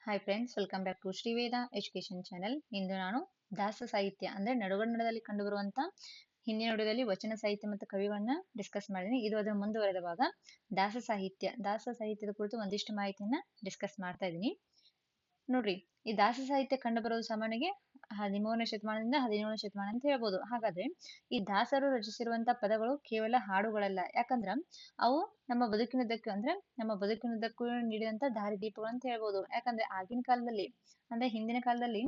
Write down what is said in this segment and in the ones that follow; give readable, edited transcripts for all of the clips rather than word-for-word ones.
Hi friends, welcome back to Shriveda education channel. ಇಂದು ನಾನು ದಾಸ ಸಾಹಿತ್ಯ ಅಂದ್ರೆ ನಡುಗನ್ನಡದಲ್ಲಿ ಕಂಡುಬರುವಂತ ಹಿಂದಿನ ನುಡಿಯಲ್ಲಿ ವಚನ ಸಾಹಿತ್ಯ ಮತ್ತು ಕವಿಗಳನ್ನ ಡಿಸ್ಕಸ್ ಮಾಡಿದ್ದೀನಿ. ಇದು ಅದರ ಮುಂದುವರೆದ ಭಾಗ. ದಾಸ ಸಾಹಿತ್ಯದ ಕುರಿತು ಒಂದಿಷ್ಟು ಮಾಹಿತಿಯನ್ನ ಡಿಸ್ಕಸ್ ಮಾಡ್ತಾ ಇದ್ದೀನಿ. ನೋಡ್ರಿ, ಈ ದಾಸ ಸಾಹಿತ್ಯ ಕಂಡು ಬರೋದು ಸಾಮಾನ್ಯವಾಗಿ 13ನೇ ಶತಮಾನದಿಂದ 17ನೇ ಶತಮಾನ ಅಂತ ಹೇಳ್ಬೋದು. ಹಾಗಾದ್ರೆ ಈ ದಾಸರು ರಚಿಸಿರುವಂತಹ ಪದಗಳು ಕೇವಲ ಹಾಡುಗಳಲ್ಲ, ಯಾಕಂದ್ರ ಅವು ನಮ್ಮ ಬದುಕಿನುದ್ದಕ್ಕೂ ನೀಡಿದಂತ ದಾರಿದೀಪಗಳು ಅಂತ ಹೇಳ್ಬೋದು. ಯಾಕಂದ್ರೆ ಆಗಿನ ಕಾಲದಲ್ಲಿ ಅಂದ್ರೆ ಹಿಂದಿನ ಕಾಲದಲ್ಲಿ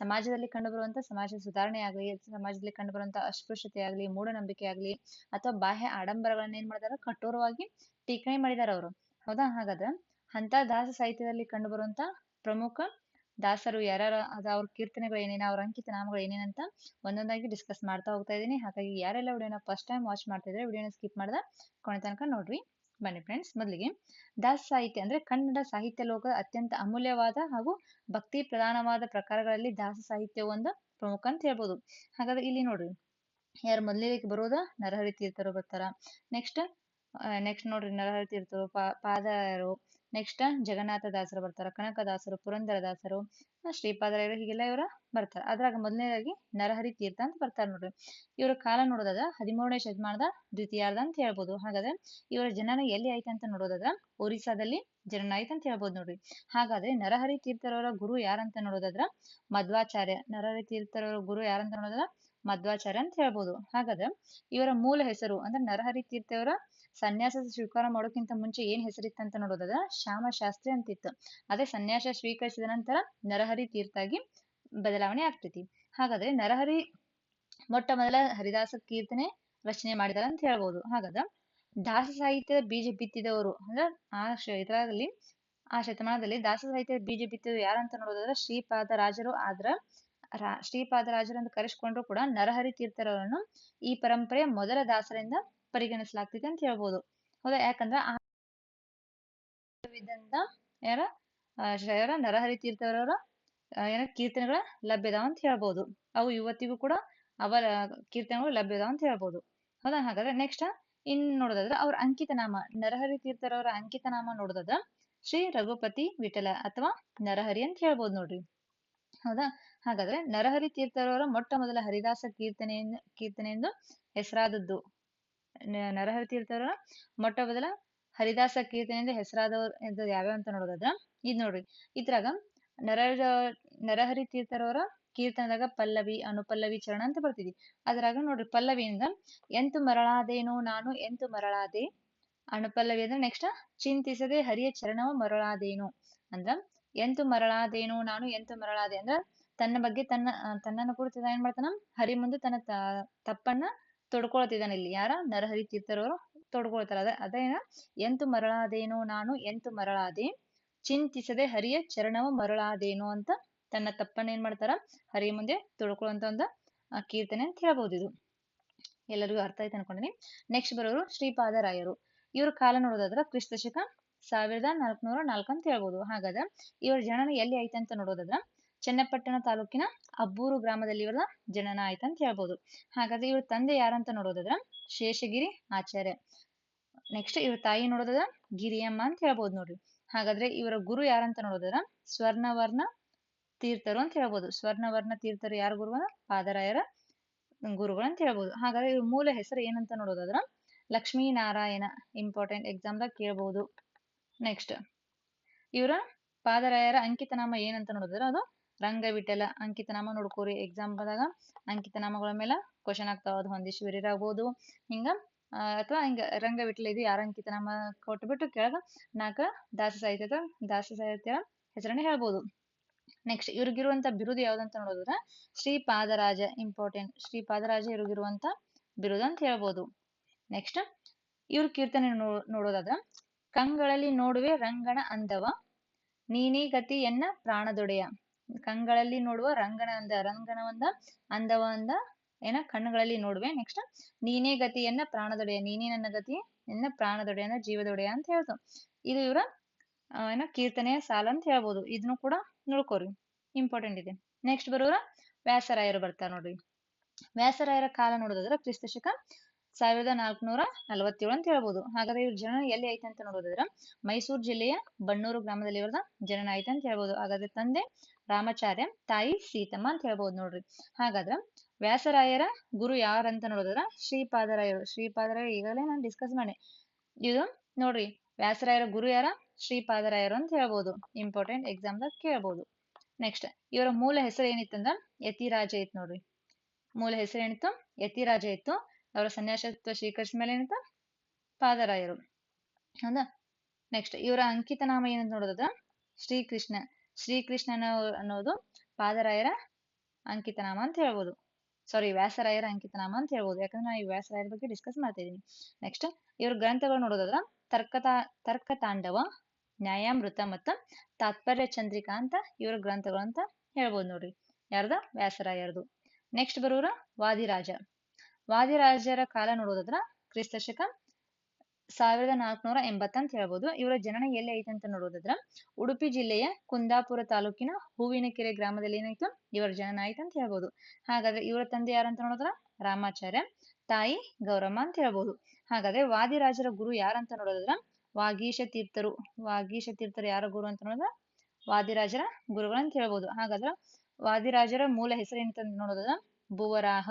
ಸಮಾಜದಲ್ಲಿ ಕಂಡುಬರುವಂತ ಸಮಾಜ ಸುಧಾರಣೆ ಆಗ್ಲಿ, ಸಮಾಜದಲ್ಲಿ ಕಂಡುಬರುವಂತ ಅಸ್ಪೃಶ್ಯತೆ ಆಗ್ಲಿ, ಮೂಢನಂಬಿಕೆ ಆಗ್ಲಿ ಅಥವಾ ಬಾಹ್ಯ ಆಡಂಬರಗಳನ್ನ ಏನ್ ಮಾಡಿದಾರ, ಕಠೋರವಾಗಿ ಟೀಕಣೆ ಮಾಡಿದಾರ ಅವರು. ಹೌದಾ? ಹಾಗಾದ್ರೆ ಅಂತ ದಾಸ ಸಾಹಿತ್ಯದಲ್ಲಿ ಕಂಡುಬರುವಂತ ಪ್ರಮುಖ ದಾಸರು ಯಾರ್ಯಾರ, ಅವ್ರ ಕೀರ್ತನೆಗಳು ಏನೇನು, ಅವ್ರ ಅಂಕಿತ ನಾಮಗಳು ಏನೇನಂತ ಒಂದೊಂದಾಗಿ ಡಿಸ್ಕಸ್ ಮಾಡ್ತಾ ಹೋಗ್ತಾ ಇದ್ದೀನಿ. ಹಾಗಾಗಿ ಯಾರೆಲ್ಲ ವಿಡಿಯೋನ ಫಸ್ಟ್ ಟೈಮ್ ವಾಚ್ ಮಾಡ್ತಾ ಇದ್ರೆ ವಿಡಿಯೋನ ಸ್ಕಿಪ್ ಮಾಡದ ಕೊನೆ ತನಕ ನೋಡ್ರಿ. ಬನ್ನಿ ಫ್ರೆಂಡ್ಸ್, ಮೊದಲಿಗೆ ದಾಸ ಸಾಹಿತ್ಯ ಅಂದ್ರೆ ಕನ್ನಡ ಸಾಹಿತ್ಯ ಲೋಕದ ಅತ್ಯಂತ ಅಮೂಲ್ಯವಾದ ಹಾಗೂ ಭಕ್ತಿ ಪ್ರಧಾನವಾದ ಪ್ರಕಾರಗಳಲ್ಲಿ ದಾಸ ಸಾಹಿತ್ಯ ಒಂದು ಪ್ರಮುಖ ಅಂತ ಹೇಳ್ಬೋದು. ಹಾಗಾದ್ರೆ ಇಲ್ಲಿ ನೋಡ್ರಿ, ಯಾರು ಮೊದಲಿಗೆ ಬರೋದ ನರಹರಿ ತೀರ್ಥರು ಬರ್ತಾರ. ನೆಕ್ಸ್ಟ್ ನೋಡ್ರಿ, ನರಹರಿ ತೀರ್ಥರು, ಪಾದರಾಯರು, ನೆಕ್ಸ್ಟ್ ಜಗನ್ನಾಥ ದಾಸರು ಬರ್ತಾರ, ಕನಕದಾಸರು, ಪುರಂದರದಾಸರು, ಶ್ರೀಪಾದರಾಯರು, ಹೀಗೆಲ್ಲ ಇವರ ಬರ್ತಾರ. ಅದ್ರಾಗ ಮೊದಲನೇದಾಗಿ ನರಹರಿ ತೀರ್ಥ ಅಂತ ಬರ್ತಾರ ನೋಡ್ರಿ. ಇವರ ಕಾಲ ನೋಡೋದಾದ್ರ 13ನೇ ಶತಮಾನದ ದ್ವಿತೀಯಾರ್ಧ ಅಂತ ಹೇಳ್ಬೋದು. ಹಾಗಾದ್ರೆ ಇವರ ಜನನ ಎಲ್ಲಿ ಆಯ್ತು ಅಂತ ನೋಡೋದಾದ್ರ ಒರಿಸ್ಸಾದಲ್ಲಿ ಜನನ ಆಯ್ತು ಅಂತ ಹೇಳ್ಬೋದು ನೋಡ್ರಿ. ಹಾಗಾದ್ರೆ ನರಹರಿ ತೀರ್ಥರವರ ಗುರು ಯಾರಂತ ನೋಡೋದಾದ್ರ ಮಧ್ವಾಚಾರ್ಯ. ನರಹರಿ ತೀರ್ಥರವರ ಗುರು ಯಾರಂತ ನೋಡೋದಾದ್ರ ಮಧ್ವಾಚಾರ್ಯ ಅಂತ ಹೇಳ್ಬೋದು. ಹಾಗಾದ್ರೆ ಇವರ ಮೂಲ ಹೆಸರು ಅಂದ್ರೆ ನರಹರಿ ತೀರ್ಥವರ ಸನ್ಯಾಸ ಸ್ವೀಕಾರ ಮಾಡೋಕ್ಕಿಂತ ಮುಂಚೆ ಏನ್ ಹೆಸರಿತ್ತಂತ ನೋಡೋದಾದ್ರ ಶ್ಯಾಮಶಾಸ್ತ್ರಿ ಅಂತಿತ್ತು. ಅದೇ ಸನ್ಯಾಸ ಸ್ವೀಕರಿಸಿದ ನಂತರ ನರಹರಿ ತೀರ್ಥಾಗಿ ಬದಲಾವಣೆ ಆಗ್ತೈತಿ. ಹಾಗಾದ್ರೆ ನರಹರಿ ಮೊಟ್ಟ ಮೊದಲ ಹರಿದಾಸ ಕೀರ್ತನೆ ರಚನೆ ಮಾಡಿದಾರ ಅಂತ ಹೇಳ್ಬೋದು. ಹಾಗಾದ್ರೆ ದಾಸ ಸಾಹಿತ್ಯದ ಬೀಜ ಬಿತ್ತಿದವರು ಅಂದ್ರೆ ಆ ಶತಮಾನದಲ್ಲಿ ದಾಸ ಸಾಹಿತ್ಯದ ಬೀಜ ಬಿತ್ತಿದವರು ಯಾರಂತ ನೋಡೋದಾದ್ರೆ ಶ್ರೀಪಾದರಾಜರು. ಶ್ರೀಪಾದರಾಜರು ಅಂತ ಕರೆಸ್ಕೊಂಡ್ರು ಕೂಡ ನರಹರಿ ತೀರ್ಥರವರನ್ನು ಈ ಪರಂಪರೆಯ ಮೊದಲ ದಾಸರಿಂದ ಪರಿಗಣಿಸಲಾಗ್ತಿದೆ ಅಂತ ಹೇಳ್ಬೋದು. ಹೌದಾ? ಯಾಕಂದ್ರ ಯಾರ ನರಹರಿ ತೀರ್ಥರವರ ಕೀರ್ತನೆಗಳ ಲಭ್ಯದಾವ ಅಂತ ಹೇಳ್ಬೋದು. ಅವು ಇವತ್ತಿಗೂ ಕೂಡ ಅವರ ಕೀರ್ತನೆಗಳು ಲಭ್ಯದಾವ ಅಂತ ಹೇಳ್ಬೋದು. ಹೌದಾ? ಹಾಗಾದ್ರೆ ನೆಕ್ಸ್ಟ್ ಇನ್ ನೋಡೋದಾದ್ರೆ ಅವ್ರ ಅಂಕಿತ ನಾಮ, ನರಹರಿ ತೀರ್ಥರವರ ಅಂಕಿತ ನಾಮ ನೋಡೋದಾದ್ರ ಶ್ರೀ ರಘುಪತಿ ವಿಠಲ ಅಥವಾ ನರಹರಿ ಅಂತ ಹೇಳ್ಬೋದು ನೋಡ್ರಿ. ಹೌದಾ? ಹಾಗಾದ್ರೆ ನರಹರಿ ತೀರ್ಥರವರ ಮೊಟ್ಟ ಮೊದಲ ಹರಿದಾಸ ಕೀರ್ತನೆ ಎಂದು ಹೆಸರಾದದ್ದು, ನರಹರಿ ತೀರ್ಥರವರ ಮೊಟ್ಟ ಮೊದಲ ಹರಿದಾಸ ಕೀರ್ತನೆಯಿಂದ ಹೆಸರಾದವರು ಯಾವ್ಯಾವ ಅಂತ ನೋಡೋದಾದ್ರ ಇದ್ ನೋಡ್ರಿ. ಇದ್ರಾಗ ನರಹರಿ ತೀರ್ಥರವರ ಕೀರ್ತನದಾಗ ಪಲ್ಲವಿ, ಅನುಪಲ್ಲವಿ, ಚರಣ ಅಂತ ಬರ್ತಿದ್ವಿ. ಅದ್ರಾಗ ನೋಡ್ರಿ, ಪಲ್ಲವಿಯಿಂದ ಎಂತು ಮರಳಾದೇನೋ ನಾನು ಎಂತು ಮರಳಾದೆ. ಅನುಪಲ್ಲವಿ ಅಂದ್ರೆ ನೆಕ್ಸ್ಟ್ ಚಿಂತಿಸದೆ ಹರಿಯ ಚರಣವ ಮರಳಾದೇನು ಅಂದ್ರ ಎಂತು ಮರಳಾದೇನೋ ನಾನು ಎಂತು ಮರಳಾದೆ ಅಂದ್ರ ತನ್ನ ಬಗ್ಗೆ ತನ್ನನ್ನು ಕುರಿತು ಏನ್ ಮಾಡ್ತಾನ, ಹರಿ ಮುಂದೆ ತನ್ನ ತಪ್ಪನ್ನ ತೊಡ್ಕೊಳ್ತಿದ್ದಾನೆ. ಇಲ್ಲಿ ಯಾರ ನರಹರಿ ತೀರ್ಥರವರು ತೊಡ್ಕೊಳ್ತಾರ. ಅದೇನ ಎಂತು ಮರಳಾದೇನೋ ನಾನು ಎಂತು ಮರಳಾದೆ, ಚಿಂತಿಸದೆ ಹರಿಯ ಚರಣವ ಮರಳಾದೇನೋ ಅಂತ ತನ್ನ ತಪ್ಪನ್ನ ಏನ್ ಮಾಡ್ತಾರ, ಹರಿಯ ಮುಂದೆ ತೊಡ್ಕೊಳ್ಳುವಂತ ಒಂದು ಕೀರ್ತನೆ ಅಂತ ಹೇಳ್ಬೋದು. ಇದು ಎಲ್ಲರಿಗೂ ಅರ್ಥ ಆಯ್ತು ಅನ್ಕೊಂಡಿನಿ. ನೆಕ್ಸ್ಟ್ ಬರೋರು ಶ್ರೀಪಾದರಾಯರು. ಇವ್ರ ಕಾಲ ನೋಡೋದಾದ್ರ ಕ್ರಿಸ್ತ ಶಕ 1404 ಅಂತ ಹೇಳ್ಬೋದು. ಹಾಗಾದ್ರೆ ಇವ್ರ ಜನನ ಎಲ್ಲಿ ಆಯ್ತು ಅಂತ ನೋಡೋದಾದ್ರ ಚನ್ನಪಟ್ಟಣ ತಾಲೂಕಿನ ಅಬ್ಬೂರು ಗ್ರಾಮದಲ್ಲಿ ಇವರ ಜನನ ಆಯ್ತು ಅಂತ ಹೇಳ್ಬೋದು. ಹಾಗಾದ್ರೆ ಇವ್ರ ತಂದೆ ಯಾರಂತ ನೋಡೋದಾದ್ರ ಶೇಷಗಿರಿ ಆಚಾರ್ಯ. ನೆಕ್ಸ್ಟ್ ಇವ್ರ ತಾಯಿ ನೋಡೋದಾದ್ರ ಗಿರಿಯಮ್ಮ ಅಂತ ಹೇಳ್ಬೋದು ನೋಡ್ರಿ. ಹಾಗಾದ್ರೆ ಇವರ ಗುರು ಯಾರಂತ ನೋಡೋದಾದ್ರ ಸ್ವರ್ಣವರ್ಣ ತೀರ್ಥರು ಅಂತ ಹೇಳ್ಬೋದು. ಸ್ವರ್ಣವರ್ಣ ತೀರ್ಥರು ಯಾರ ಗುರು? ಪಾದರಾಯರ ಗುರುಗಳು ಅಂತ ಹೇಳ್ಬೋದು. ಹಾಗಾದ್ರೆ ಇವ್ರ ಮೂಲ ಹೆಸರು ಏನಂತ ನೋಡೋದಾದ್ರ ಲಕ್ಷ್ಮೀನಾರಾಯಣ. ಇಂಪಾರ್ಟೆಂಟ್ ಎಕ್ಸಾಮ್ದಾಗ ಕೇಳಬಹುದು. ನೆಕ್ಸ್ಟ್ ಇವರ ಪಾದರಾಯರ ಅಂಕಿತನಾಮ ಏನಂತ ನೋಡಿದ್ರೆ ಅದು ರಂಗವಿಠಲ. ಅಂಕಿತನಾಮ ನೋಡ್ಕೋರಿ, ಎಕ್ಸಾಂಪಲ್ದಾಗ ಅಂಕಿತನಾಮಗಳ ಮೇಲೆ ಕ್ವಶನ್ ಆಗ್ತಾವ. ಅದು ಹೊಂದಿಸಿ ಆಗ್ಬೋದು, ಹಿಂಗ ಅಥವಾ ಹಿಂಗ ರಂಗವಿಠಲ ಇದು ಯಾರ ಅಂಕಿತನಾಮ ಕೊಟ್ಬಿಟ್ಟು ಕೆಳಗ 4 ದಾಸ ಸಾಹಿತ್ಯ ಹೆಸರನ್ನ ಹೇಳ್ಬೋದು. ನೆಕ್ಸ್ಟ್ ಇವ್ರಿಗಿರುವಂತ ಬಿರುದು ಯಾವ್ದಂತ ನೋಡೋದ್ರ ಶ್ರೀಪಾದರಾಜ. ಇಂಪಾರ್ಟೆಂಟ್, ಶ್ರೀಪಾದರಾಜ ಇವ್ರಿಗಿರುವಂತ ಬಿರುದು ಅಂತ ಹೇಳ್ಬೋದು. ನೆಕ್ಸ್ಟ್ ಇವ್ರ ಕೀರ್ತನೆ ನೋಡೋದಾದ್ರ ಕಂಗಳಲ್ಲಿ ನೋಡುವೆ ರಂಗನ ಅಂದವ, ನೀನೇ ಗತಿ ಎನ್ನ ಪ್ರಾಣದೊಡೆಯ. ಕಂಗಳಲ್ಲಿ ನೋಡುವ ರಂಗನ ಒಂದ ಅಂದವ ಅಂದ ಏನ ಕಣ್ಣುಗಳಲ್ಲಿ ನೋಡುವೆ. ನೆಕ್ಸ್ಟ್ ನೀನೇ ಗತಿ ಎನ್ನ ಪ್ರಾಣದೊಡೆಯ, ನೀನೇ ನನ್ನ ಗತಿ ಎನ್ನ ಪ್ರಾಣದೊಡೆಯ ಅಂದ್ರೆ ಜೀವದೊಡೆಯ ಅಂತ ಹೇಳ್ತು. ಇದು ಇವರ ಕೀರ್ತನೆಯ ಸಾಲ ಅಂತ ಹೇಳ್ಬೋದು. ಇದನ್ನು ಕೂಡ ನೋಡ್ಕೋರಿ, ಇಂಪಾರ್ಟೆಂಟ್ ಇದೆ. ನೆಕ್ಸ್ಟ್ ಬರೋರ ವ್ಯಾಸರಾಯರು ಬರ್ತಾರ ನೋಡ್ರಿ. ವ್ಯಾಸರಾಯರ ಕಾಲ ನೋಡೋದಾದ್ರ ಕ್ರಿಸ್ತ ಶಕ 1447 ಅಂತ ಹೇಳ್ಬೋದು. ಹಾಗಾದ್ರೆ ಇವ್ರ ಜನನ ಎಲ್ಲಿ ಐತೆ ಅಂತ ನೋಡೋದಾದ್ರೆ ಮೈಸೂರು ಜಿಲ್ಲೆಯ ಬಣ್ಣೂರು ಗ್ರಾಮದಲ್ಲಿ ಇವ್ರದ ಜನನ ಐತೆ ಅಂತ ಹೇಳ್ಬೋದು. ಹಾಗಾದ್ರೆ ತಂದೆ ರಾಮಾಚಾರ್ಯ, ತಾಯಿ ಸೀತಮ್ಮ ಅಂತ ಹೇಳ್ಬೋದು ನೋಡ್ರಿ. ಹಾಗಾದ್ರೆ ವ್ಯಾಸರಾಯರ ಗುರು ಯಾರಂತ ನೋಡೋದಾದ್ರೆ ಶ್ರೀಪಾದರಾಯರು. ಶ್ರೀಪಾದರಾಯರು ಈಗಾಗಲೇ ನಾನು ಡಿಸ್ಕಸ್ ಮಾಡಿ. ಇದು ನೋಡ್ರಿ ವ್ಯಾಸರಾಯರ ಗುರು ಯಾರ? ಶ್ರೀಪಾದರಾಯರು ಅಂತ ಹೇಳ್ಬೋದು. ಇಂಪಾರ್ಟೆಂಟ್ ಎಕ್ಸಾಮ್ದಾಗ ಕೇಳ್ಬೋದು. ನೆಕ್ಸ್ಟ್ ಇವರ ಮೂಲ ಹೆಸರು ಏನಿತ್ತಂದ್ರ ಯತಿರಾಜ ಇತ್ತು ನೋಡ್ರಿ. ಮೂಲ ಹೆಸರು ಏನಿತ್ತು? ಯತಿರಾಜ ಇತ್ತು. ಅವರ ಸನ್ಯಾಸತ್ವ ಸ್ವೀಕರಿಸಿದ ಮೇಲೆ ಏನಿತ್ತು? ಪಾದರಾಯರು. ಹೌದಾ? ನೆಕ್ಸ್ಟ್ ಇವರ ಅಂಕಿತ ನಾಮ ಏನಂತ ನೋಡೋದಾದ್ರೆ ಶ್ರೀಕೃಷ್ಣ. ಶ್ರೀಕೃಷ್ಣ ಅನ್ನೋದು ಪಾದರಾಯರ ಅಂಕಿತ ನಾಮ ಅಂತ ಹೇಳ್ಬೋದು. ಸಾರಿ, ವ್ಯಾಸರಾಯರ ಅಂಕಿತ ನಾಮ ಅಂತ ಹೇಳ್ಬೋದು. ಯಾಕಂದ್ರೆ ನಾನು ಈ ವ್ಯಾಸರಾಯರ ಬಗ್ಗೆ ಡಿಸ್ಕಸ್ ಮಾಡ್ತಾ ಇದ್ದೀನಿ. ನೆಕ್ಸ್ಟ್ ಇವ್ರ ಗ್ರಂಥಗಳು ನೋಡೋದಾದ್ರ ತರ್ಕತಾಂಡವ, ನ್ಯಾಯಾಮೃತ ಮತ್ತು ತಾತ್ಪರ್ಯ ಚಂದ್ರಿಕಾ ಅಂತ ಇವರ ಗ್ರಂಥಗಳು ಅಂತ ಹೇಳ್ಬೋದು ನೋಡ್ರಿ. ಯಾರ್ದ? ವ್ಯಾಸರಾಯರದು. ನೆಕ್ಸ್ಟ್ ಬರೋರ ವಾದಿರಾಜ. ವಾದಿರಾಜರ ಕಾಲ ನೋಡೋದಾದ್ರ ಕ್ರಿಸ್ತ ಶಕ 1480 ಅಂತ ಹೇಳ್ಬೋದು. ಇವರ ಜನನ ಎಲ್ಲಿ ಐತೆ ಅಂತ ನೋಡೋದಾದ್ರ ಉಡುಪಿ ಜಿಲ್ಲೆಯ ಕುಂದಾಪುರ ತಾಲೂಕಿನ ಹೂವಿನಕೆರೆ ಗ್ರಾಮದಲ್ಲಿ ಏನಾಯ್ತು? ಇವರ ಜನನ ಆಯ್ತು ಅಂತ ಹೇಳ್ಬೋದು. ಹಾಗಾದ್ರೆ ಇವರ ತಂದೆ ಯಾರಂತ ನೋಡಿದ್ರ ರಾಮಾಚಾರ್ಯ, ತಾಯಿ ಗೌರಮ್ಮ ಅಂತ ಹೇಳ್ಬೋದು. ಹಾಗಾದ್ರೆ ವಾದಿರಾಜರ ಗುರು ಯಾರಂತ ನೋಡೋದಾದ್ರ ವಾಗೀಶ ತೀರ್ಥರು. ವಾಗೀಶ ತೀರ್ಥರು ಯಾರ ಗುರು ಅಂತ ನೋಡಿದ್ರ ವಾದಿರಾಜರ ಗುರುಗಳು ಅಂತ ಹೇಳ್ಬೋದು. ಹಾಗಾದ್ರೆ ವಾದಿರಾಜರ ಮೂಲ ಹೆಸರು ಏನಂತ ನೋಡೋದಾದ್ರ ಭುವರಾಹ.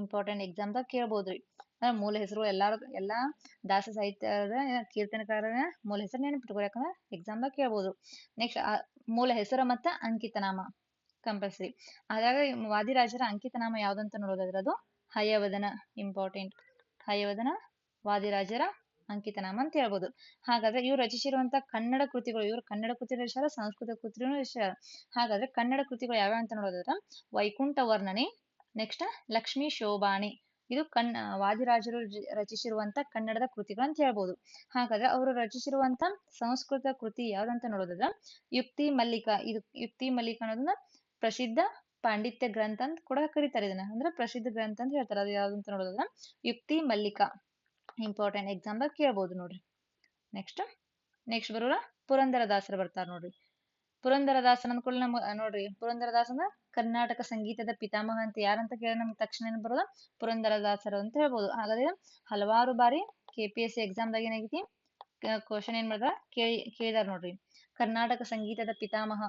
ಇಂಪಾರ್ಟೆಂಟ್ ಎಕ್ಸಾಮ್ದಾಗ ಕೇಳ್ಬೋದ್ರಿ. ಮೂಲ ಹೆಸರು ಎಲ್ಲಾ ದಾಸ ಸಾಹಿತ್ಯದ ಕೀರ್ತನಕಾರರ ಮೂಲ ಹೆಸರು ನೆನಪಿಟ್ಕೋ, ಯಾಕಂದ್ರೆ ಎಕ್ಸಾಮ್ದಾಗ ಕೇಳ್ಬೋದು. ನೆಕ್ಸ್ಟ್ ಮೂಲ ಹೆಸರು ಮತ್ತ ಅಂಕಿತ ನಾಮ ಕಂಪಲ್ಸರಿ. ಹಾಗಾಗಿ ವಾದಿರಾಜರ ಅಂಕಿತ ನಾಮ ಯಾವ್ದಂತ ನೋಡೋದಾದ್ರೆ ಅದು ಹಯವದನ. ಇಂಪಾರ್ಟೆಂಟ್, ಹಯವದನ ವಾದಿರಾಜರ ಅಂಕಿತ ನಾಮ ಅಂತ ಹೇಳ್ಬೋದು. ಹಾಗಾದ್ರೆ ಇವ್ರು ರಚಿಸಿರುವಂತ ಕನ್ನಡ ಕೃತಿಗಳು, ಇವ್ರು ಕನ್ನಡ ಕೃತಿ ರಚಿಸ್ಯಾರ, ಸಂಸ್ಕೃತ ಕೃತಿನೂ ರಚಿಸ್ಯಾರ. ಹಾಗಾದ್ರೆ ಕನ್ನಡ ಕೃತಿಗಳು ಯಾವ್ಯಾವ ಅಂತ ನೋಡೋದಾದ್ರೆ ವೈಕುಂಠ ವರ್ಣನೆ, ನೆಕ್ಸ್ಟ್ ಲಕ್ಷ್ಮೀ ಶೋಭಾಣಿ. ಇದು ವಾದಿರಾಜರು ರಚಿಸಿರುವಂತ ಕನ್ನಡದ ಕೃತಿಗಳು ಅಂತ ಹೇಳ್ಬೋದು. ಹಾಗಾದ್ರೆ ಅವರು ರಚಿಸಿರುವಂತ ಸಂಸ್ಕೃತ ಕೃತಿ ಯಾವ್ದಂತ ನೋಡೋದಾದ್ರೆ ಯುಕ್ತಿ ಮಲ್ಲಿಕಾ. ಇದು ಯುಕ್ತಿ ಮಲ್ಲಿಕಾ ಅನ್ನೋದನ್ನ ಪ್ರಸಿದ್ಧ ಪಾಂಡಿತ್ಯ ಗ್ರಂಥ ಅಂತ ಕೂಡ ಕರೀತಾರೆ. ಇದನ್ನ ಅಂದ್ರೆ ಪ್ರಸಿದ್ಧ ಗ್ರಂಥ ಅಂತ ಹೇಳ್ತಾರೆ. ಅದು ಯಾವ್ದಂತ ನೋಡೋದಾದ್ರೆ ಯುಕ್ತಿ ಮಲ್ಲಿಕಾ. ಇಂಪಾರ್ಟೆಂಟ್ ಎಕ್ಸಾಮ್ದಾಗ ಕೇಳ್ಬೋದು ನೋಡ್ರಿ. ನೆಕ್ಸ್ಟ್ ಬರೋರ ಪುರಂದರದಾಸರು ಬರ್ತಾರ ನೋಡ್ರಿ. ಪುರಂದರದಾಸನ ಅಂದ್ಕೊಳ್ಳಿ ನೋಡ್ರಿ, ಪುರಂದರದಾಸ ಅಂದ್ರೆ ಕರ್ನಾಟಕ ಸಂಗೀತದ ಪಿತಾಮಹ ಅಂತ ಯಾರಂತ ಕೇಳಿ ನಮ್ಗೆ ತಕ್ಷಣ ಬರೋದ ಪುರಂದರದಾಸರು ಅಂತ ಹೇಳ್ಬೋದು. ಹಾಗಾದ್ರೆ ಹಲವಾರು ಬಾರಿ KPSC ಎಕ್ಸಾಮ್ದಾಗ ಏನಾಗೈತಿ ಕ್ವಶನ್ ಏನ್ ಮಾಡಿದ್ರ ಕೇಳಿದಾರ ನೋಡ್ರಿ. ಕರ್ನಾಟಕ ಸಂಗೀತದ ಪಿತಾಮಹ